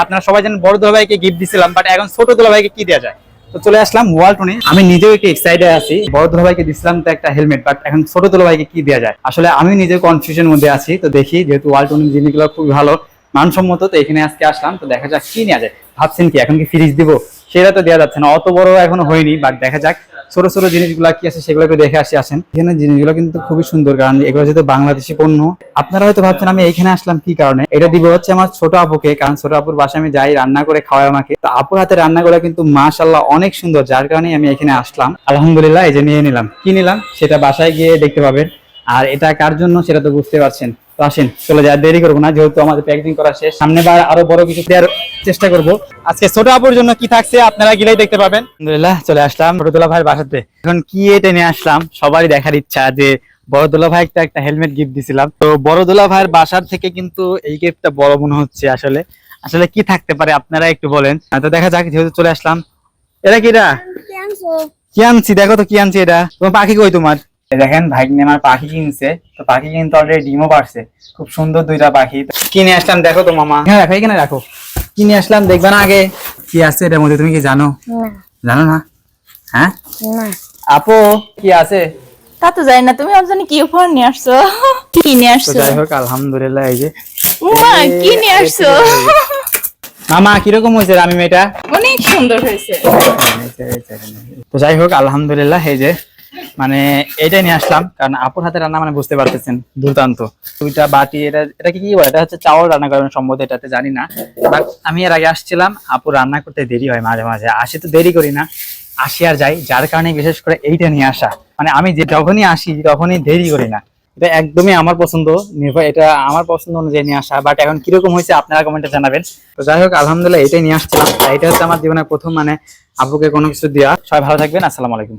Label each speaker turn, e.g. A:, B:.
A: আপনারা সবাই জানেন বড় দুলাভাইকে গিফট দিছিলাম, বাট এখন ছোট দুলাভাইকে কি দেওয়া যায়। তো চলে আসলাম ওয়ালটনে। আমি নিজেও একটু এক্সাইটেড আছি। বড় দুলাভাইকে দিছিলাম তো একটা হেলমেট, বাট এখন ছোট দুলাভাইকে কি দেওয়া যায় আসলে আমি নিজে কনফিউশন মধ্যে আছি। তো দেখি, যেহেতু ওয়ালটনের জিনিসগুলো খুব ভালো মানসম্মত, তো এখানে আজকে আসলাম। তো দেখা যাক কি নেওয়া যায়। ভাবছেন কি এখন কি ফ্রিজ দিব, সেটা তো দেওয়া যাচ্ছে না, অত বড় এখনো হয়নি। বাট দেখা যাক ছোট ছোট জিনিসগুলো কি আছে সেগুলো একটু দেখে আসেন। এখানে জিনিসগুলো কিন্তু খুবই সুন্দর, কারণ এগুলো যেহেতু বাংলাদেশি পণ্য। আপনারা হয়তো ভাবছেন আমি এখানে আসলাম কি কারণে। এটা দিব হচ্ছে আমার ছোট আপুকে, কারণ ছোট আপুর বাসায় আমি যাই, রান্না করে খাওয়াই আমাকে। তো আপুর হাতে রান্না করা কিন্তু মাশাআল্লাহ অনেক সুন্দর, যার কারণে আমি এখানে আসলাম। আলহামদুলিল্লাহ, এই যে নিয়ে নিলাম। কি নিলাম সেটা বাসায় গিয়ে দেখতে পাবেন। আর এটা কার জন্য সেটা তো বুঝতে পারছেন। তো আসেন চলে যায়, দেরি করবো না, যেহেতু আমাদের প্যাকেজিং করা শেষ। সামনে বার আরো বড় কিছু দেওয়ার চেষ্টা করব। আজকে ছোট আপুর জন্য কি থাকছে আপনারা গেলেই দেখতে পাবেন। আলহামদুলিল্লাহ চলে আসলাম ছোট দুলা ভাইয়ের বাসাতে। এখন কি এটা নিয়ে আসলাম, সবারই দেখার ইচ্ছা যে বড় দুলা ভাই একটা হেলমেট গিফট দিছিলাম। তো বড় দুলা ভাইয়ের বাসার থেকে কিন্তু এই গিফটটা বড় মনে হচ্ছে। আসলে আসলে কি থাকতে পারে আপনারা একটু বলেন। তো দেখা যাক, যেহেতু চলে আসলাম। এটা কি, এটা কি আনছি দেখো তো, কি আনছি এটা। তোমার পাখি কই তোমার? দেখেন ভাগ্নে আমার পাখি কিনছে। তো পাখি কিন্তু অলরেডি ডিমও পারছে, খুব সুন্দর দুইটা পাখি কিনে আসলাম। দেখো তো মামা, হ্যাঁ রাখো, এখানে রাখো। কিনে আসলাম, দেখবা না আগে কি আছে এটার মধ্যে, তুমি কি জানো? জানো না? হ্যাঁ আপু, কি আছে
B: তা তো জানি না, তুমি আমার জন্য কি উপহার নিয়ে আসছো? কি নিয়ে
A: তো?
B: আসছো?
A: যাই হোক আলহামদুলিল্লাহ, এই যে
B: উমা, কি নিয়ে আসছো?
A: মামা কিরকম হয়েছে রামিম এটা?
B: অনেক সুন্দর হয়েছে।
A: তো যাই হোক আলহামদুলিল্লাহ, এই যে মানে এইটাই নিয়ে আসলাম, কারণ আপুর হাতে রান্না মানে বুঝতে পারতেছেন দুর্দান্ত। দুইটা বাটি, এটা এটা কি বলে, এটা হচ্ছে চাউল রান্না করেন সম্ভবত, এটাতে জানি না। বাট আমি এর আগে আসছিলাম, আপু রান্না করতে দেরি হয় মাঝে মাঝে, আসি তো দেরি করি না, আসি আর যাই, যার কারণে বিশেষ করে এইটা নিয়ে আসা। মানে আমি যে যখনই আসি তখনই দেরি করি না। এটা একদমই আমার পছন্দ, নির্ভয় এটা আমার পছন্দ অনুযায়ী নিয়ে আসা। বাট এখন কিরকম হয়েছে আপনারা কমেন্টে জানাবেন। তো যাই হোক আলহামদুলিল্লাহ এটাই নিয়ে আসছিলাম। এটা হচ্ছে আমার জীবনের প্রথম মানে আপুকে কোনো কিছু দেওয়া। সবাই ভালো থাকবেন, আসসালামু আলাইকুম।